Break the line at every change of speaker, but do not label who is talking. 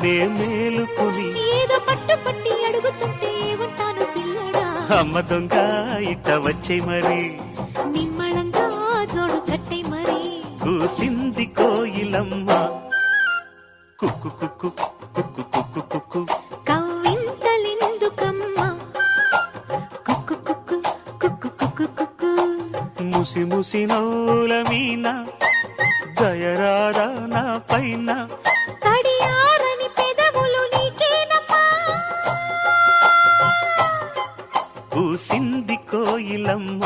నే మేలుకుని
ఏదో పట్టు పట్టి అడుగుతుంటే ఉంటాను పిల్లడా.
అమ్మ దొంగ ఇట్ట వచ్చే మరి
నిమ్మళంగా జోడు కట్టే మరి
కూసింది కోయిలమ్మ కుక్కు కుక్కు కుక్కు కుక్కు కుక్కు
కవ్వింతలెందుకమ్మా కుక్కు కుక్కు కుక్కు కుక్కు కుక్కు.
ముసి ముసి నవ్వుల మీన దయరారా నా పైన
తడియారని పెదవులు నీకేనమ్మా.
కూసింది కోయిలమ్మ